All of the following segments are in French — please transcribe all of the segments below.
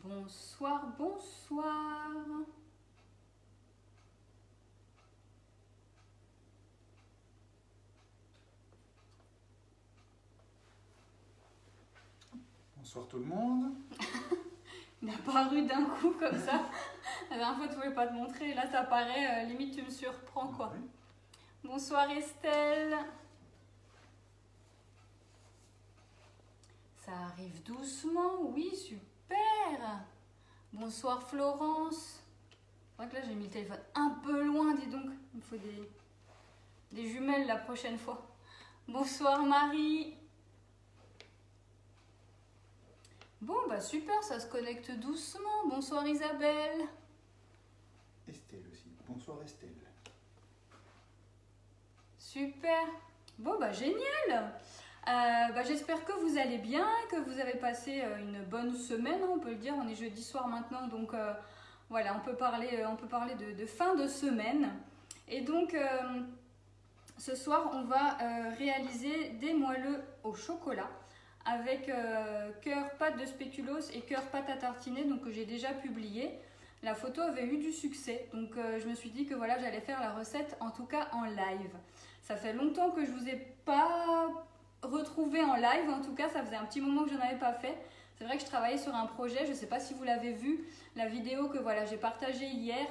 Bonsoir, bonsoir. Bonsoir tout le monde. Il a apparu d'un coup comme ça. La dernière fois, tu voulais pas te montrer. Là, ça paraît, limite, tu me surprends, quoi. Oui. Bonsoir, Estelle. Ça arrive doucement. Oui, super. Bonsoir, Florence. C'est vrai que là, j'ai mis le téléphone un peu loin, dis donc. Il me faut des jumelles la prochaine fois. Bonsoir, Marie. Bon, bah super, ça se connecte doucement. Bonsoir, Isabelle. Estelle aussi. Bonsoir Estelle. Super. Bon, bah génial. J'espère que vous allez bien, que vous avez passé une bonne semaine, on peut le dire. On est jeudi soir maintenant, donc voilà, on peut parler de fin de semaine. Et donc, ce soir, on va réaliser des moelleux au chocolat avec cœur pâte de spéculoos et cœur pâte à tartiner, donc que j'ai déjà publié. La photo avait eu du succès, donc je me suis dit que voilà, j'allais faire la recette, en tout cas en live. Ça fait longtemps que je vous ai pas retrouvé en live, en tout cas ça faisait un petit moment que je n'en avais pas fait. C'est vrai que je travaillais sur un projet, je ne sais pas si vous l'avez vu, la vidéo que voilà, j'ai partagée hier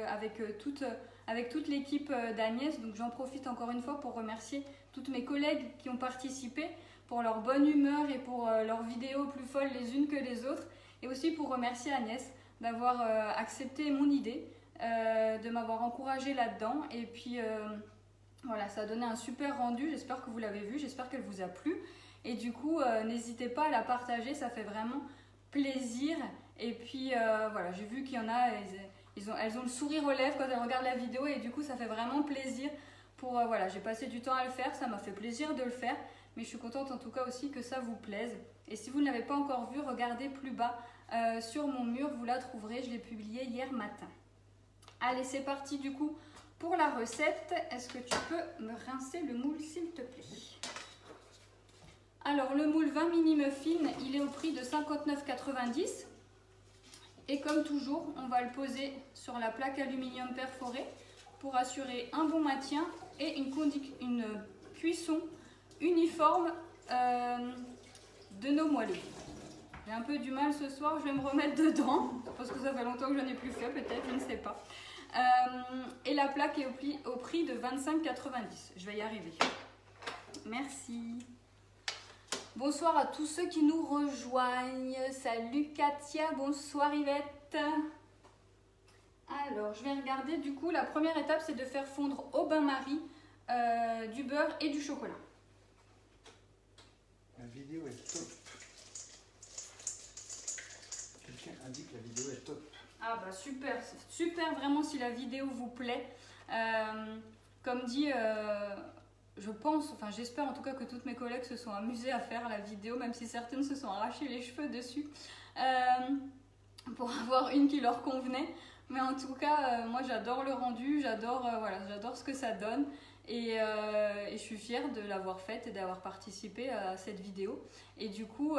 avec toute l'équipe d'Agnès. Donc j'en profite encore une fois pour remercier toutes mes collègues qui ont participé pour leur bonne humeur et pour leurs vidéos plus folles les unes que les autres. Et aussi pour remercier Agnès d'avoir accepté mon idée, de m'avoir encouragée là-dedans. Et puis voilà, ça a donné un super rendu. J'espère que vous l'avez vu, j'espère qu'elle vous a plu. Et du coup, n'hésitez pas à la partager, ça fait vraiment plaisir. Et puis voilà, j'ai vu qu'il y en a, elles ont le sourire aux lèvres quand elles regardent la vidéo. Et du coup, ça fait vraiment plaisir. Voilà, j'ai passé du temps à le faire, ça m'a fait plaisir de le faire. Mais je suis contente en tout cas aussi que ça vous plaise. Et si vous ne l'avez pas encore vu, regardez plus bas sur mon mur, vous la trouverez. Je l'ai publié hier matin. Allez, c'est parti du coup pour la recette. Est-ce que tu peux me rincer le moule s'il te plaît? Alors le moule 20 mini muffin, il est au prix de 59,90 €. Et comme toujours, on va le poser sur la plaque aluminium perforée pour assurer un bon maintien et une cuisson uniforme de nos moelleux. J'ai un peu du mal ce soir, je vais me remettre dedans parce que ça fait longtemps que je n'en ai plus fait, peut-être, je ne sais pas. Et la plaque est au prix de 25,90 €. Je vais y arriver. Merci. Bonsoir à tous ceux qui nous rejoignent. Salut Katia, bonsoir Yvette. Alors, je vais regarder du coup, la première étape c'est de faire fondre au bain-marie du beurre et du chocolat. La vidéo est top. Quelqu'un indique que la vidéo est top. Ah bah super, super vraiment si la vidéo vous plaît. Comme dit, je pense, enfin j'espère en tout cas que toutes mes collègues se sont amusées à faire la vidéo, même si certaines se sont arrachées les cheveux dessus, pour avoir une qui leur convenait. Mais en tout cas, moi j'adore le rendu, j'adore j'adore ce que ça donne. Et je suis fière de l'avoir faite et d'avoir participé à cette vidéo. Et du coup,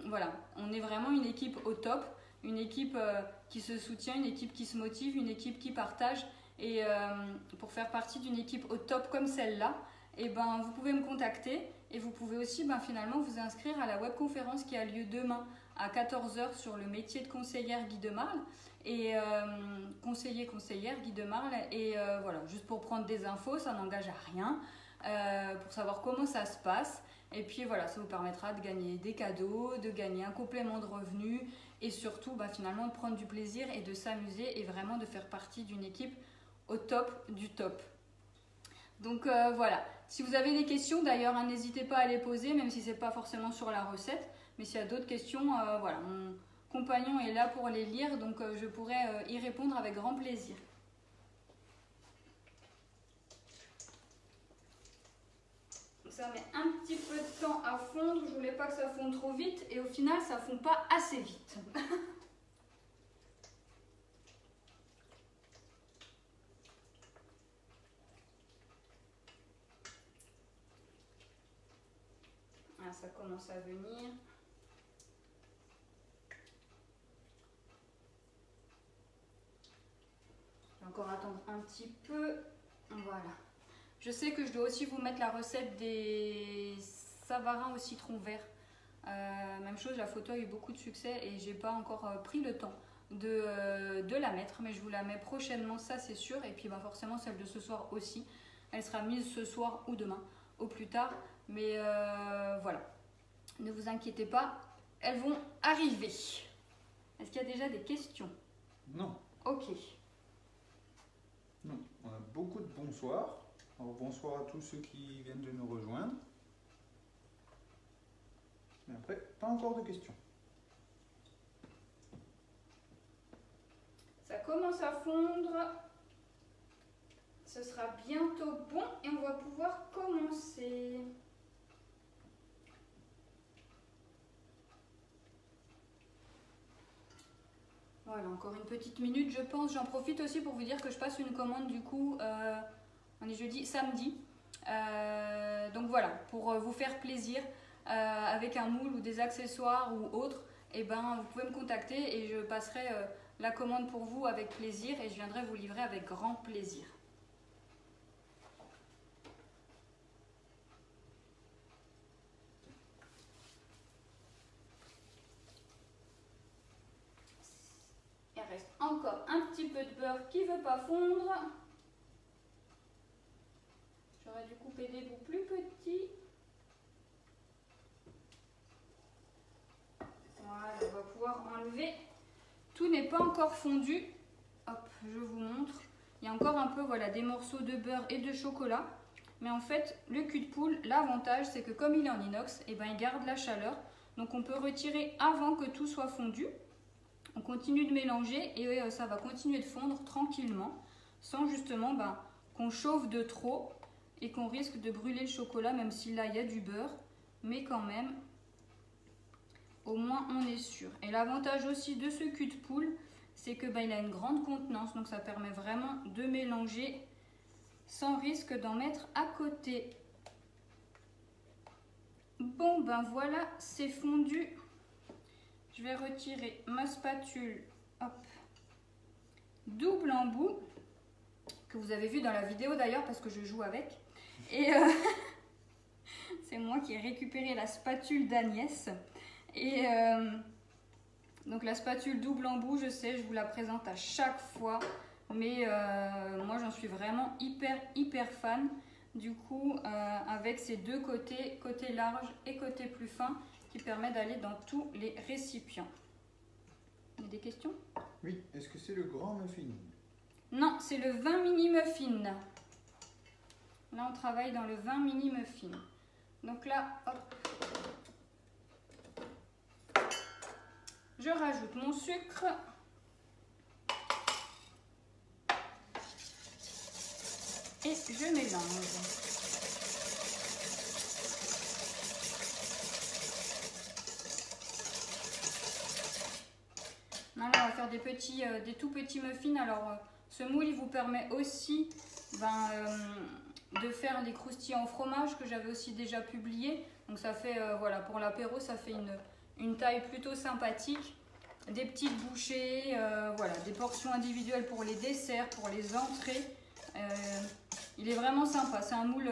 voilà, on est vraiment une équipe au top, une équipe qui se soutient, une équipe qui se motive, une équipe qui partage. Et pour faire partie d'une équipe au top comme celle-là, et ben, vous pouvez me contacter et vous pouvez aussi finalement vous inscrire à la webconférence qui a lieu demain à 14 h sur le métier de conseillère Guy de Marle. Et conseillère Guy de Marle. Et voilà, juste pour prendre des infos, ça n'engage à rien, pour savoir comment ça se passe. Et puis voilà, ça vous permettra de gagner des cadeaux, de gagner un complément de revenus et surtout finalement de prendre du plaisir et de s'amuser et vraiment de faire partie d'une équipe au top du top. Donc voilà, si vous avez des questions d'ailleurs, n'hésitez pas à les poser, même si ce n'est pas forcément sur la recette. Mais s'il y a d'autres questions, voilà, mon compagnon est là pour les lire, donc je pourrais y répondre avec grand plaisir. Ça met un petit peu de temps à fondre, je voulais pas que ça fonde trop vite et au final ça fond pas assez vite. Ah, ça commence à venir. encore attendre un petit peu. Voilà. Je sais que je dois aussi vous mettre la recette des savarins au citron vert. Même chose, la photo a eu beaucoup de succès et j'ai pas encore pris le temps de la mettre, mais je vous la mets prochainement, ça c'est sûr. Et puis forcément celle de ce soir aussi, elle sera mise ce soir ou demain au plus tard, mais voilà, ne vous inquiétez pas, elles vont arriver. Est-ce qu'il y a déjà des questions? Non. Ok. Non. On a beaucoup de bonsoirs. Alors bonsoir à tous ceux qui viennent de nous rejoindre. Mais après, pas encore de questions. Ça commence à fondre. Ce sera bientôt bon et on va pouvoir commencer. Voilà, encore une petite minute je pense. J'en profite aussi pour vous dire que je passe une commande du coup, on est jeudi, samedi. Donc voilà, pour vous faire plaisir avec un moule ou des accessoires ou autre, et ben vous pouvez me contacter et je passerai la commande pour vous avec plaisir et je viendrai vous livrer avec grand plaisir. Il reste encore un petit peu de beurre qui ne veut pas fondre. J'aurais dû couper des bouts plus petits. Voilà, on va pouvoir enlever. Tout n'est pas encore fondu. Hop, je vous montre. Il y a encore un peu, voilà, des morceaux de beurre et de chocolat. Mais en fait, le cul de poule, l'avantage, c'est que comme il est en inox, et ben, il garde la chaleur. Donc on peut retirer avant que tout soit fondu. On continue de mélanger et ça va continuer de fondre tranquillement, sans justement qu'on chauffe de trop et qu'on risque de brûler le chocolat, même si là il y a du beurre. Mais quand même, au moins on est sûr. Et l'avantage aussi de ce cul de poule, c'est que il a une grande contenance, donc ça permet vraiment de mélanger sans risque d'en mettre à côté. Bon voilà, c'est fondu. Je vais retirer ma spatule, hop, double embout, que vous avez vu dans la vidéo d'ailleurs parce que je joue avec. Et c'est moi qui ai récupéré la spatule d'Agnès. Et donc la spatule double embout, je sais, je vous la présente à chaque fois. Mais moi j'en suis vraiment hyper fan. Du coup, avec ces deux côtés, côté large et côté plus fin, qui permet d'aller dans tous les récipients. Il y a des questions? Oui, est-ce que c'est le grand muffin? Non, c'est le 20 mini muffin. Là, on travaille dans le 20 mini muffin. Donc là, hop, je rajoute mon sucre. Et je mélange. Là, on va faire des tout petits muffins. Alors, ce moule, il vous permet aussi de faire les croustillants au fromage que j'avais aussi déjà publié. Donc, ça fait, voilà, pour l'apéro, ça fait une taille plutôt sympathique. Des petites bouchées, voilà, des portions individuelles pour les desserts, pour les entrées. Il est vraiment sympa. C'est un moule,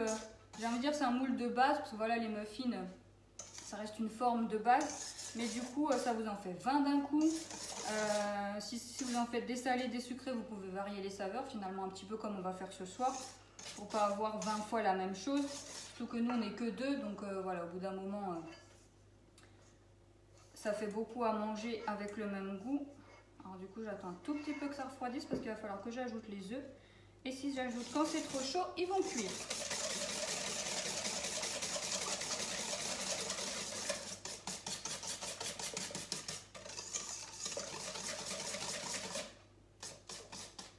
j'ai envie de dire, c'est un moule de base. Parce que voilà, les muffins, ça reste une forme de base. Mais du coup, ça vous en fait 20 d'un coup. Si vous en faites des salés, des sucrés, vous pouvez varier les saveurs. Finalement, un petit peu comme on va faire ce soir. Pour pas avoir 20 fois la même chose. Surtout que nous, on n'est que deux. Donc voilà, au bout d'un moment, ça fait beaucoup à manger avec le même goût. Alors du coup, j'attends un tout petit peu que ça refroidisse parce qu'il va falloir que j'ajoute les œufs. Et si j'ajoute quand c'est trop chaud, ils vont cuire.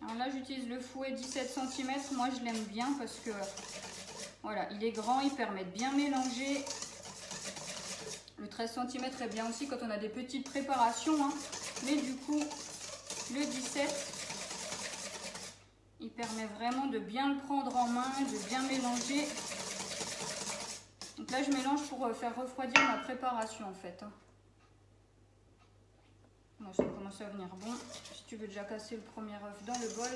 Alors là, j'utilise le fouet 17 cm. Moi, je l'aime bien parce que voilà, il est grand, il permet de bien mélanger. Le 13 cm est bien aussi quand on a des petites préparations. Hein. Mais du coup, le 17, il permet vraiment de bien le prendre en main, de bien mélanger. Donc là, je mélange pour faire refroidir ma préparation en fait. Moi, ça commence à venir bon. Si tu veux déjà casser le premier œuf dans le bol.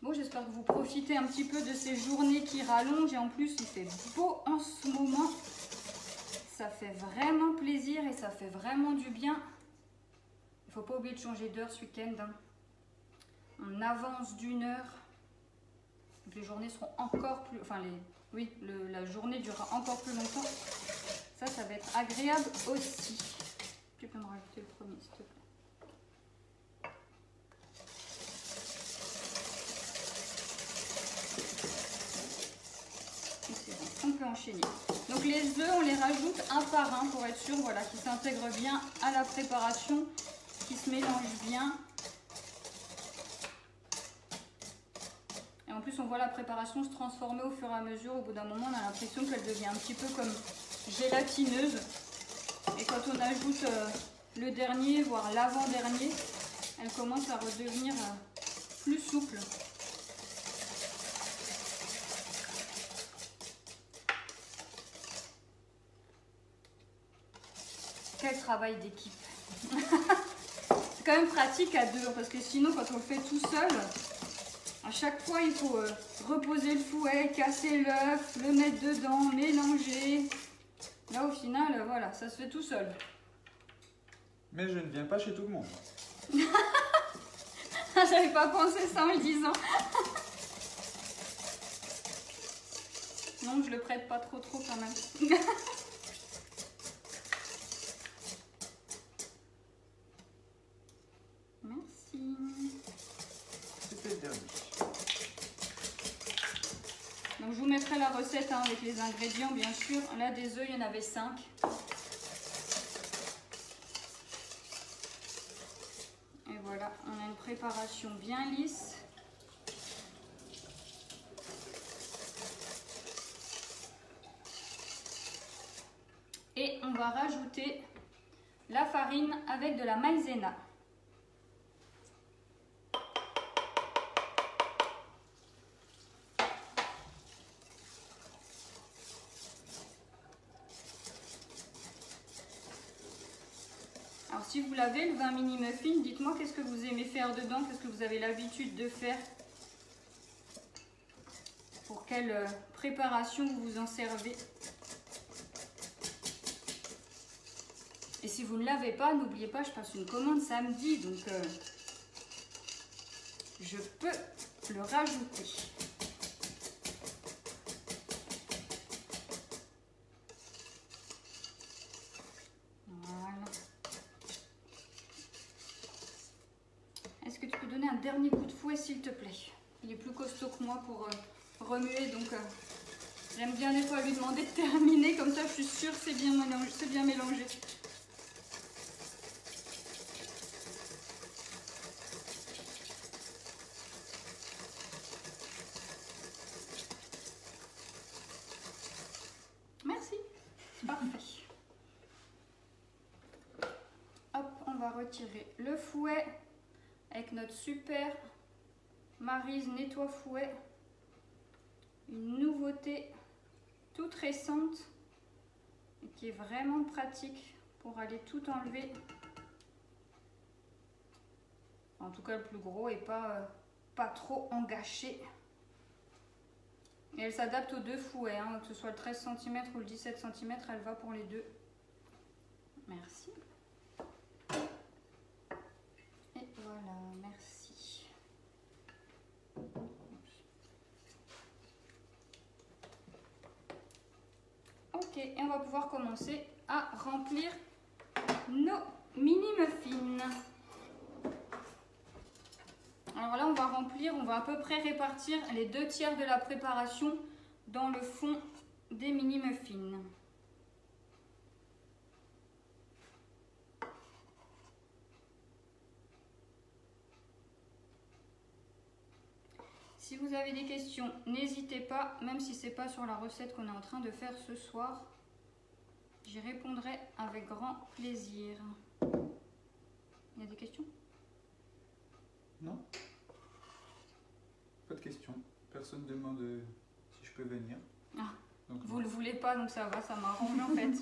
Bon, j'espère que vous profitez un petit peu de ces journées qui rallongent et en plus il fait beau en ce moment. Ça fait vraiment plaisir et ça fait vraiment du bien. Il ne faut pas oublier de changer d'heure ce week-end, hein. On avance d'1 heure. Donc les journées seront encore plus... Enfin, la journée durera encore plus longtemps. Ça va être agréable aussi. Tu peux me rajouter le premier, s'il te plaît. On peut enchaîner. Donc les œufs, on les rajoute un par un pour être sûr, voilà, qu'ils s'intègrent bien à la préparation, qu'ils se mélangent bien. Et en plus, on voit la préparation se transformer au fur et à mesure. Au bout d'un moment, on a l'impression qu'elle devient un petit peu comme gélatineuse. Et quand on ajoute le dernier, voire l'avant-dernier, elle commence à redevenir plus souple. Quel travail d'équipe. C'est quand même pratique à deux, parce que sinon quand on le fait tout seul, à chaque fois il faut reposer le fouet, casser l'œuf, le mettre dedans, mélanger. Là au final, voilà, ça se fait tout seul. Mais je ne viens pas chez tout le monde. J'avais pas pensé ça en le disant. Non, je le prête pas trop quand même. Donc je vous mettrai la recette avec les ingrédients bien sûr. Là des œufs, il y en avait 5. Et voilà, on a une préparation bien lisse. Et on va rajouter la farine avec de la maïzena. Alors si vous l'avez, le vin mini muffin, dites-moi qu'est-ce que vous aimez faire dedans, qu'est-ce que vous avez l'habitude de faire, pour quelle préparation vous vous en servez. Et si vous ne l'avez pas, n'oubliez pas, je passe une commande samedi, donc je peux le rajouter. Voilà. Est-ce que tu peux donner un dernier coup de fouet, s'il te plaît? Il est plus costaud que moi pour remuer, donc j'aime bien des fois lui demander de terminer, comme ça je suis sûre que c'est bien mélangé. Merci, parfait. Hop, on va retirer le fouet avec notre super Maryse nettoie fouet. Une nouveauté toute récente et qui est vraiment pratique pour aller tout enlever. En tout cas le plus gros et pas trop engâché. Et elle s'adapte aux deux fouets, hein, que ce soit le 13 cm ou le 17 cm, elle va pour les deux. Merci. Et voilà, merci. Ok, et on va pouvoir commencer à remplir nos mini muffins. Alors là, on va remplir, on va à peu près répartir les 2/3 de la préparation dans le fond des mini muffins. Si vous avez des questions, n'hésitez pas, même si ce n'est pas sur la recette qu'on est en train de faire ce soir, j'y répondrai avec grand plaisir. Il y a des questions? Non? Pas de questions. Personne ne demande si je peux venir. Ah, donc, vous le voulez pas, donc ça va, ça m'arrange en fait.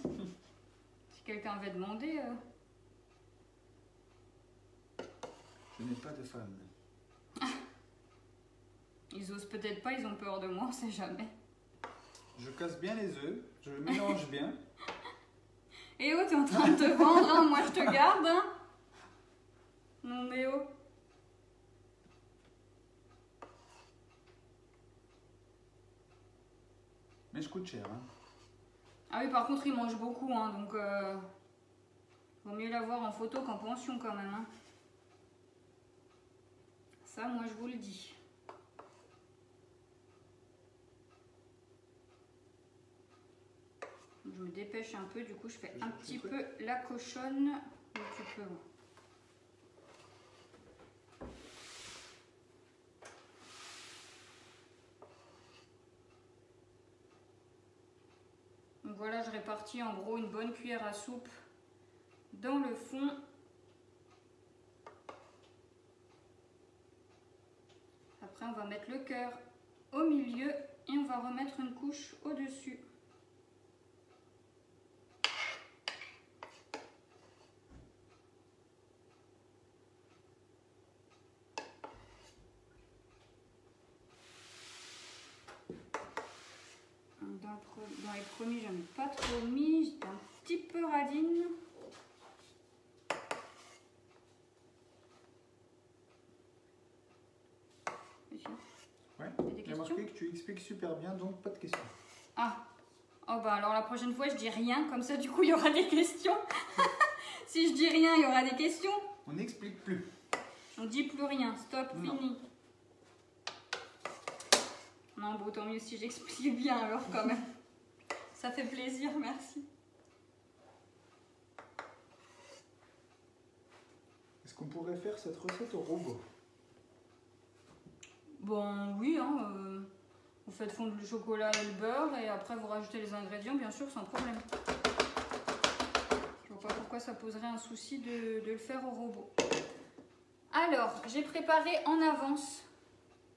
Si quelqu'un avait demandé... Je n'ai pas de femme. Ils osent peut-être pas, ils ont peur de moi, on sait jamais. Je casse bien les œufs, je mélange bien. Et oh, t'es en train de te vendre, hein, moi je te garde. Hein. Non mais oh. Mais je coûte cher. Hein. Ah oui, par contre, il mange beaucoup, hein, donc vaut mieux l'avoir en photo qu'en pension quand même. Hein. Ça, moi je vous le dis. Je me dépêche un peu, du coup je fais un petit peu la cochonne. Où tu peux. Donc voilà, je répartis en gros une bonne cuillère à soupe dans le fond. Après on va mettre le cœur au milieu et on va remettre une couche au-dessus. Dans les premiers, j'en ai pas trop mis, j'étais un petit peu radine. Ouais, il y a marqué que tu expliques super bien, donc pas de questions. Ah, oh bah alors la prochaine fois je dis rien, comme ça du coup il y aura des questions. Si je dis rien, il y aura des questions. On n'explique plus. On dit plus rien, stop, Non. fini. Non, bon, tant mieux si j'explique bien alors quand même. Ça fait plaisir, merci. Est-ce qu'on pourrait faire cette recette au robot? Bon, oui, hein, vous faites fondre le chocolat et le beurre et après vous rajoutez les ingrédients, bien sûr, sans problème. Je vois pas pourquoi ça poserait un souci de le faire au robot. Alors, j'ai préparé en avance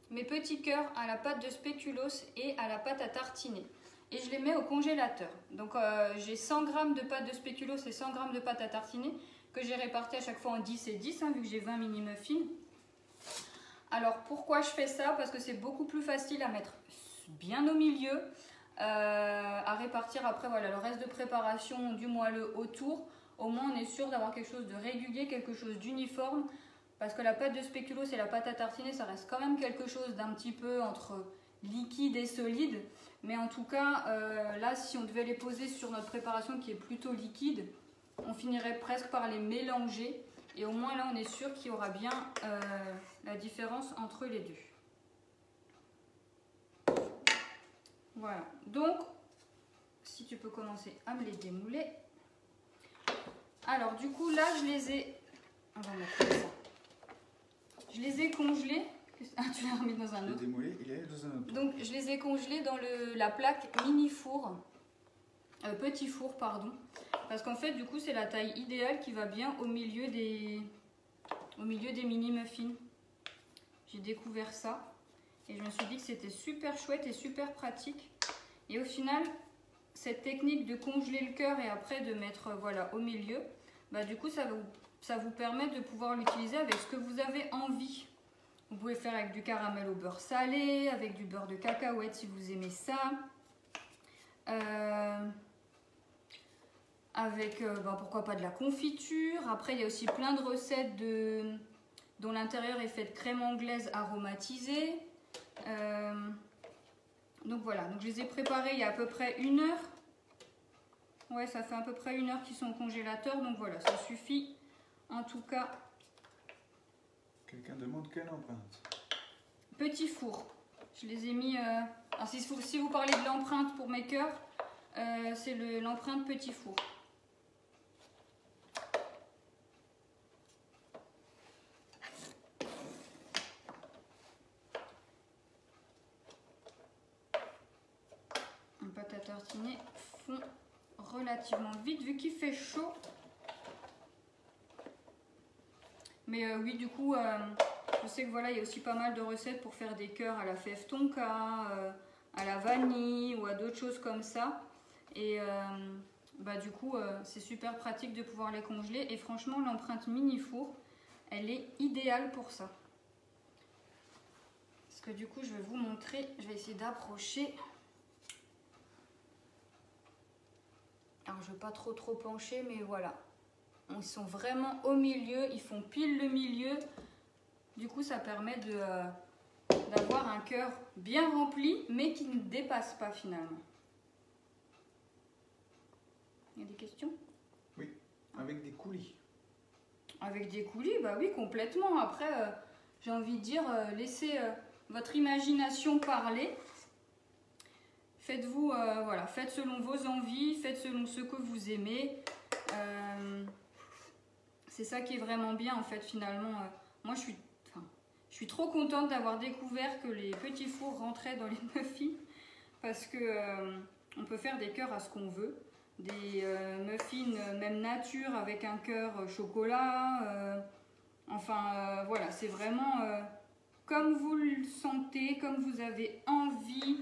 mes petits cœurs à la pâte de spéculoos et à la pâte à tartiner. Et je les mets au congélateur. Donc j'ai 100 g de pâte de spéculoos et 100 g de pâte à tartiner que j'ai réparti à chaque fois en 10 et 10, hein, vu que j'ai 20 mini muffins. Alors pourquoi je fais ça? Parce que c'est beaucoup plus facile à mettre bien au milieu, à répartir après voilà, le reste de préparation du moelleux autour. Au moins on est sûr d'avoir quelque chose de régulier, quelque chose d'uniforme. Parce que la pâte de spéculoos et la pâte à tartiner, ça reste quand même quelque chose d'un petit peu entre liquide et solide. Mais en tout cas, là, si on devait les poser sur notre préparation qui est plutôt liquide, on finirait presque par les mélanger. Et au moins, là, on est sûr qu'il y aura bien la différence entre les deux. Voilà. Donc, si tu peux commencer à me les démouler. Alors, du coup, là, je les ai... On va mettre comme ça. Je les ai congelés. Ah, tu l'as remis dans un autre. Démoulé, il est dans un autre. Donc, je les ai congelés dans la plaque mini four. Petit four, pardon. Parce qu'en fait, du coup, c'est la taille idéale qui va bien au milieu des mini muffins. J'ai découvert ça. Et je me suis dit que c'était super chouette et super pratique. Et au final, cette technique de congeler le cœur et après de mettre voilà, au milieu, bah, du coup, ça vous permet de pouvoir l'utiliser avec ce que vous avez envie. Vous pouvez faire avec du caramel au beurre salé, avec du beurre de cacahuète si vous aimez ça. Avec, pourquoi pas de la confiture. Après, il y a aussi plein de recettes dont l'intérieur est fait de crème anglaise aromatisée. Donc voilà, donc je les ai préparés il y a à peu près 1 heure. Ouais, ça fait à peu près 1 heure qu'ils sont au congélateur. Donc voilà, ça suffit. En tout cas... Quelqu'un demande quelle empreinte? Petit four. Je les ai mis... Alors si vous parlez de l'empreinte pour mes cœurs, c'est l'empreinte petit four. Une pâte à tartiner fond relativement vite vu qu'il fait chaud. Mais oui, du coup, Je sais que voilà, il y a aussi pas mal de recettes pour faire des cœurs à la fève tonka, à la vanille ou à d'autres choses comme ça. Et bah, du coup, c'est super pratique de pouvoir les congeler. Et franchement, l'empreinte mini four, elle est idéale pour ça. Parce que du coup, je vais vous montrer, je vais essayer d'approcher. Alors, je ne vais pas trop pencher, mais voilà. Ils sont vraiment au milieu, ils font pile le milieu. Du coup, ça permet d'avoir un cœur bien rempli, mais qui ne dépasse pas finalement. Il y a des questions? Oui, avec des coulis. Avec des coulis, bah oui, complètement. Après, j'ai envie de dire, laissez votre imagination parler. Faites-vous, voilà, faites selon vos envies, faites selon ce que vous aimez. C'est ça qui est vraiment bien en fait finalement. Moi je suis trop contente d'avoir découvert que les petits fours rentraient dans les muffins parce que on peut faire des cœurs à ce qu'on veut. Des muffins même nature avec un cœur chocolat. Voilà, c'est vraiment comme vous le sentez, comme vous avez envie.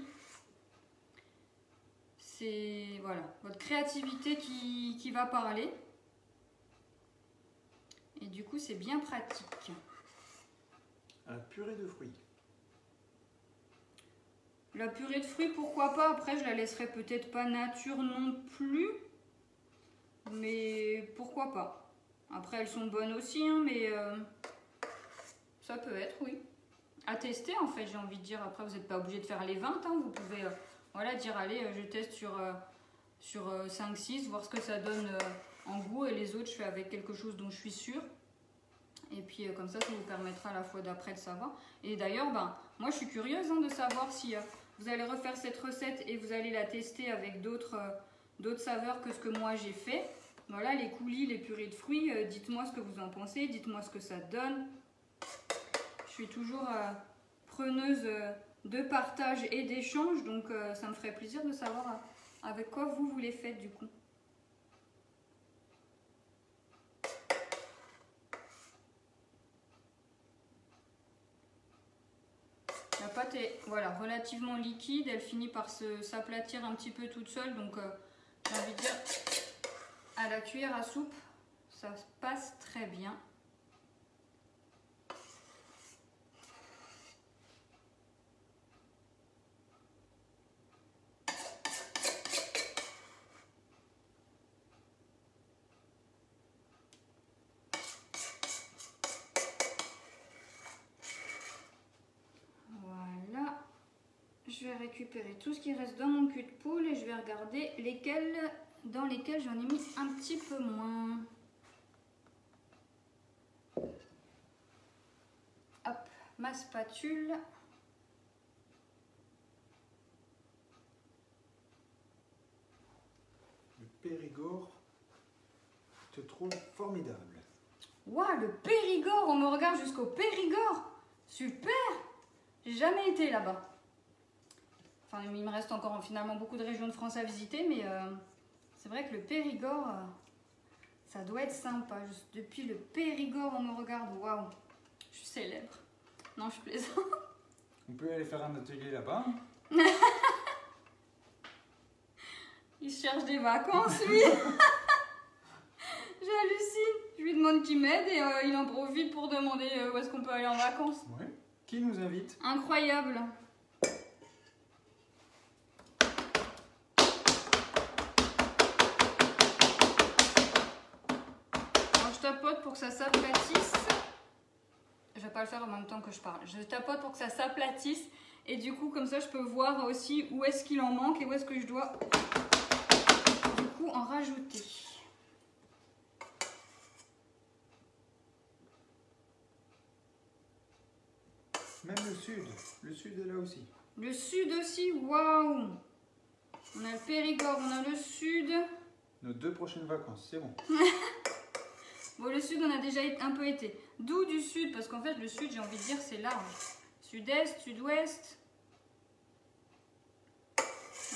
C'est voilà, votre créativité qui va parler. Et du coup, c'est bien pratique. La purée de fruits. La purée de fruits, pourquoi pas? Après, je la laisserai peut-être pas nature non plus. Mais pourquoi pas? Après, elles sont bonnes aussi, hein, mais ça peut être, oui. À tester, en fait, j'ai envie de dire. Après, vous n'êtes pas obligé de faire les 20. Hein, vous pouvez voilà, dire, allez, je teste sur 5-6, voir ce que ça donne en goût. Et les autres, je fais avec quelque chose dont je suis sûre. Et puis comme ça vous permettra à la fois d'après de savoir. Et d'ailleurs, moi je suis curieuse de savoir si vous allez refaire cette recette et vous allez la tester avec d'autres saveurs que ce que moi j'ai fait. Voilà, les coulis, les purées de fruits, dites-moi ce que vous en pensez, dites-moi ce que ça donne. Je suis toujours preneuse de partage et d'échange, donc ça me ferait plaisir de savoir avec quoi vous les faites du coup. La pâte est voilà, relativement liquide, elle finit par s'aplatir un petit peu toute seule, donc j'ai envie de dire à la cuillère à soupe, ça passe très bien. Je vais récupérer tout ce qui reste dans mon cul de poule et je vais regarder dans lesquels j'en ai mis un petit peu moins. Hop, ma spatule. Le Périgord te trouve formidable. Waouh, le Périgord, on me regarde jusqu'au Périgord. Super. J'ai jamais été là-bas. Enfin, il me reste encore finalement beaucoup de régions de France à visiter, mais c'est vrai que le Périgord, ça doit être sympa. Juste depuis le Périgord, on me regarde. Waouh, je suis célèbre. Non, je plaisante. On peut aller faire un atelier là-bas. Il cherche des vacances, lui. J'hallucine. Je lui demande qu'il m'aide et il en profite pour demander où est-ce qu'on peut aller en vacances. Ouais. Qui nous invite? Incroyable. Je tapote pour que ça s'aplatisse. Je vais pas le faire en même temps que je parle. Je tapote pour que ça s'aplatisse et du coup comme ça je peux voir aussi où est-ce qu'il en manque et où est-ce que je dois du coup en rajouter. Même le sud est là aussi. Le sud aussi, waouh! On a le Périgord, on a le sud. Nos 2 prochaines vacances, c'est bon. Bon, le sud, on a déjà un peu été. D'où du sud? Parce qu'en fait, le sud, j'ai envie de dire, c'est large. Sud-est, sud-ouest.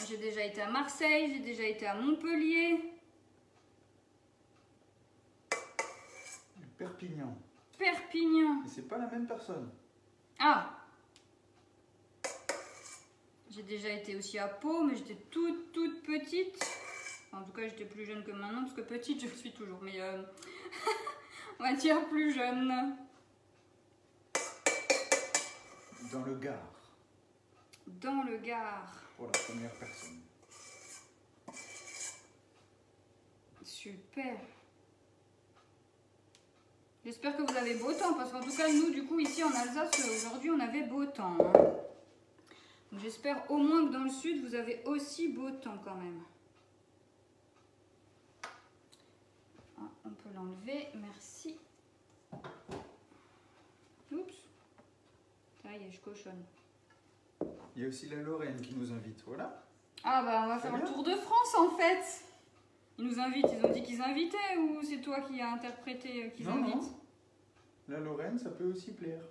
J'ai déjà été à Marseille, j'ai déjà été à Montpellier. Perpignan. Perpignan. Et c'est pas la même personne. Ah! J'ai déjà été aussi à Pau, mais j'étais toute petite. Enfin, en tout cas, j'étais plus jeune que maintenant, parce que petite, je le suis toujours. Mais on va dire plus jeune. Dans le Gard. Dans le Gard. Pour la première personne. Super. J'espère que vous avez beau temps, parce qu'en tout cas, nous, du coup, ici en Alsace, aujourd'hui, on avait beau temps. Hein. J'espère au moins que dans le sud, vous avez aussi beau temps quand même. Ah, on peut l'enlever, merci. Oups. Ça y est, je cochonne. Il y a aussi la Lorraine qui nous invite, voilà. Ah bah, on va faire le tour de France en fait. Ils nous invitent, ils ont dit qu'ils invitaient ou c'est toi qui as interprété qu'ils invitent? Non. La Lorraine, ça peut aussi plaire.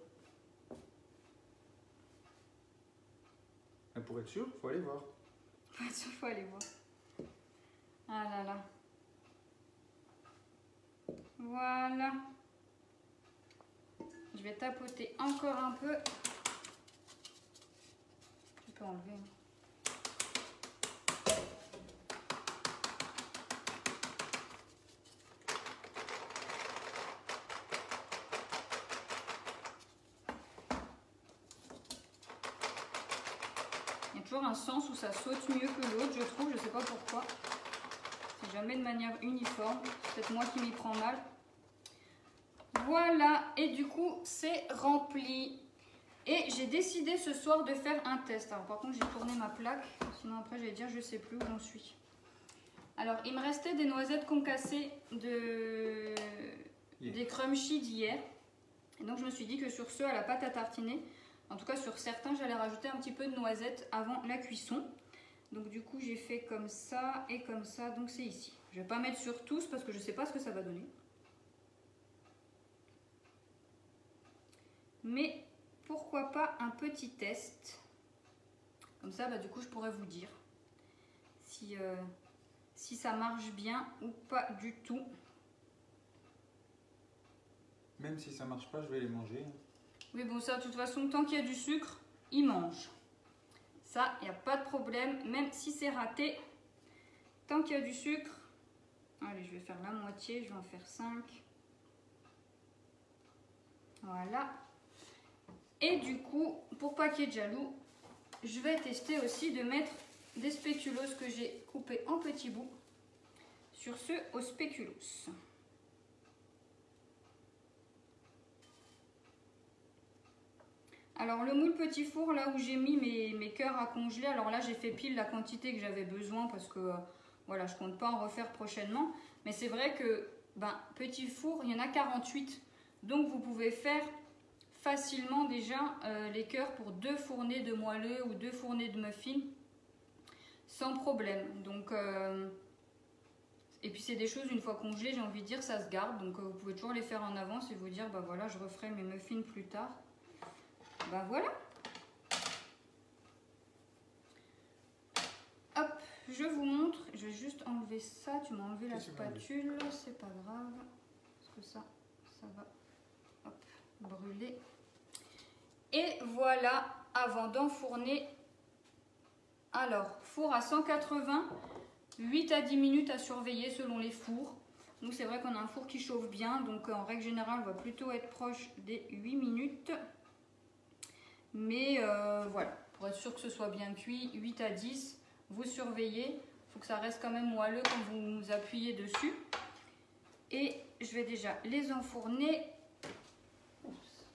Et pour être sûr, il faut aller voir. Pour être sûr, il faut aller voir. Ah là là. Voilà. Je vais tapoter encore un peu. Je peux enlever. Il y a toujours un sens où ça saute mieux que l'autre, je trouve, je sais pas pourquoi. C'est jamais de manière uniforme. C'est peut-être moi qui m'y prends mal. Voilà, et du coup, c'est rempli. Et j'ai décidé ce soir de faire un test. Alors par contre, j'ai tourné ma plaque, sinon après, j'allais dire, je sais plus où j'en suis. Alors, il me restait des noisettes concassées des crunchy d'hier. Et donc, je me suis dit que sur ceux à la pâte à tartiner, en tout cas sur certains, j'allais rajouter un petit peu de noisettes avant la cuisson. Donc du coup, j'ai fait comme ça et comme ça. Donc c'est ici. Je ne vais pas mettre sur tous parce que je ne sais pas ce que ça va donner. Mais pourquoi pas un petit test. Comme ça, bah, du coup, je pourrais vous dire si ça marche bien ou pas du tout. Même si ça marche pas, je vais les manger. Oui, bon, ça, de toute façon, tant qu'il y a du sucre, il mange. Ça, il n'y a pas de problème, même si c'est raté. Tant qu'il y a du sucre, allez, je vais faire la moitié, je vais en faire 5. Voilà. Et du coup, pour pas qu'il y ait de jaloux, je vais tester aussi de mettre des spéculoos que j'ai coupés en petits bouts sur ceux au spéculoos. Alors le moule petit four, là où j'ai mis mes cœurs à congeler, alors là j'ai fait pile la quantité que j'avais besoin parce que voilà, je compte pas en refaire prochainement. Mais c'est vrai que petit four, il y en a 48. Donc vous pouvez faire facilement déjà les cœurs pour 2 fournées de moelleux ou 2 fournées de muffins sans problème. Donc et puis c'est des choses une fois congelées, j'ai envie de dire, ça se garde. Donc vous pouvez toujours les faire en avance et vous dire bah voilà, je referai mes muffins plus tard. Ben voilà. Hop, je vous montre. Je vais juste enlever ça. Tu m'as enlevé la spatule. C'est pas grave. Parce que ça va hop, brûler. Et voilà, avant d'enfourner. Alors, four à 180. 8 à 10 minutes à surveiller selon les fours. Nous, c'est vrai qu'on a un four qui chauffe bien. Donc, en règle générale, on va plutôt être proche des 8 minutes. Mais voilà, pour être sûr que ce soit bien cuit, 8 à 10, vous surveillez. Il faut que ça reste quand même moelleux quand vous appuyez dessus. Et je vais déjà les enfourner. Oups.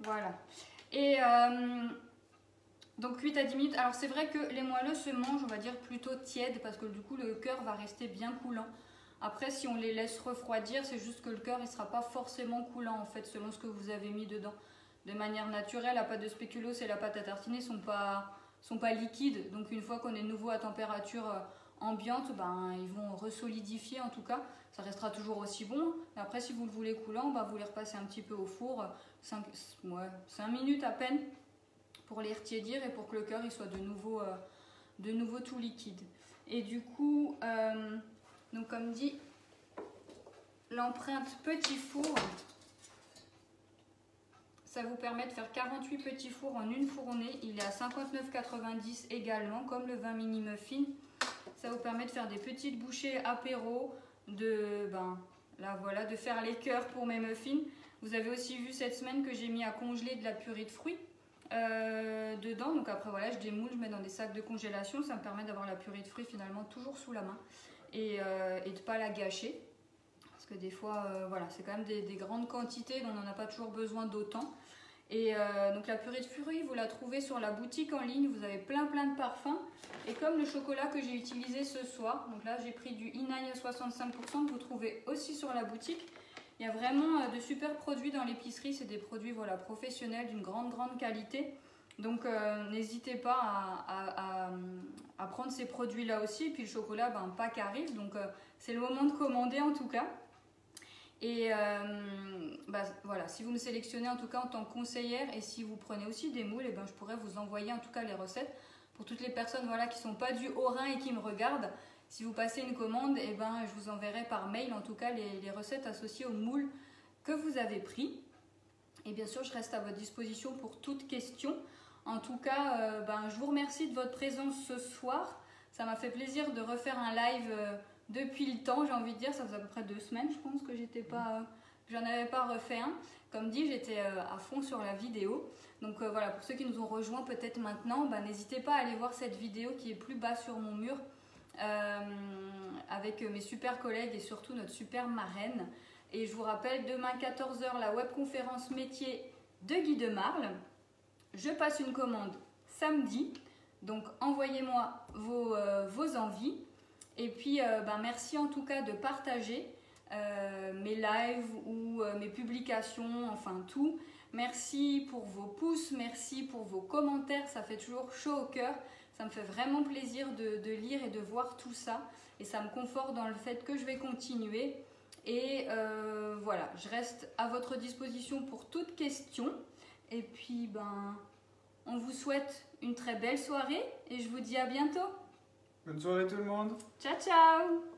Voilà. Et donc 8 à 10 minutes. Alors c'est vrai que les moelleux se mangent, on va dire, plutôt tièdes parce que du coup le cœur va rester bien coulant. Après, si on les laisse refroidir, c'est juste que le cœur il sera pas forcément coulant en fait selon ce que vous avez mis dedans. De manière naturelle, la pâte de spéculoos et la pâte à tartiner sont pas liquides. Donc une fois qu'on est de nouveau à température ambiante, ils vont resolidifier en tout cas. Ça restera toujours aussi bon. Et après, si vous le voulez coulant, vous les repassez un petit peu au four, 5 minutes à peine. pour les retiédir et pour que le cœur il soit de nouveau tout liquide. Et du coup, donc comme dit, l'empreinte petit four, ça vous permet de faire 48 petits fours en une fournée. Il est à 59,90 également, comme le 20 mini muffin. Ça vous permet de faire des petites bouchées apéro, là voilà, de faire les cœurs pour mes muffins. Vous avez aussi vu cette semaine que j'ai mis à congeler de la purée de fruits dedans. Donc après voilà, je démoule, je mets dans des sacs de congélation. Ça me permet d'avoir la purée de fruits finalement toujours sous la main et de ne pas la gâcher. Parce que des fois, voilà, c'est quand même des grandes quantités, donc on n'en a pas toujours besoin d'autant. Et donc la purée de fruits, vous la trouvez sur la boutique en ligne. Vous avez plein de parfums. Et comme le chocolat que j'ai utilisé ce soir, donc là j'ai pris du Inaï à 65%, que vous trouvez aussi sur la boutique. Il y a vraiment de super produits dans l'épicerie. C'est des produits voilà, professionnels d'une grande qualité. Donc n'hésitez pas à prendre ces produits-là aussi. Et puis le chocolat, Pâques arrive. Donc c'est le moment de commander en tout cas. Et voilà, si vous me sélectionnez en tout cas en tant que conseillère et si vous prenez aussi des moules, je pourrais vous envoyer en tout cas les recettes pour toutes les personnes voilà, qui ne sont pas du Haut-Rhin et qui me regardent. Si vous passez une commande, je vous enverrai par mail en tout cas les recettes associées aux moules que vous avez pris. Et bien sûr, je reste à votre disposition pour toute question. En tout cas, je vous remercie de votre présence ce soir. Ça m'a fait plaisir de refaire un live depuis le temps, j'ai envie de dire. Ça faisait à peu près 2 semaines, je pense, que j'en avais pas refait un. Comme dit, j'étais à fond sur la vidéo. Donc voilà, pour ceux qui nous ont rejoints peut-être maintenant, n'hésitez pas à aller voir cette vidéo qui est plus bas sur mon mur avec mes super collègues et surtout notre super marraine. Et je vous rappelle, demain 14 h, la webconférence métier de Guy de Marle. Je passe une commande samedi, donc envoyez-moi vos envies. Et puis, merci en tout cas de partager mes lives ou mes publications, enfin tout. Merci pour vos pouces, merci pour vos commentaires, ça fait toujours chaud au cœur. Ça me fait vraiment plaisir de lire et de voir tout ça. Et ça me conforte dans le fait que je vais continuer. Et voilà, je reste à votre disposition pour toute question. Et puis, on vous souhaite une très belle soirée et je vous dis à bientôt. Bonne soirée tout le monde. Ciao, ciao!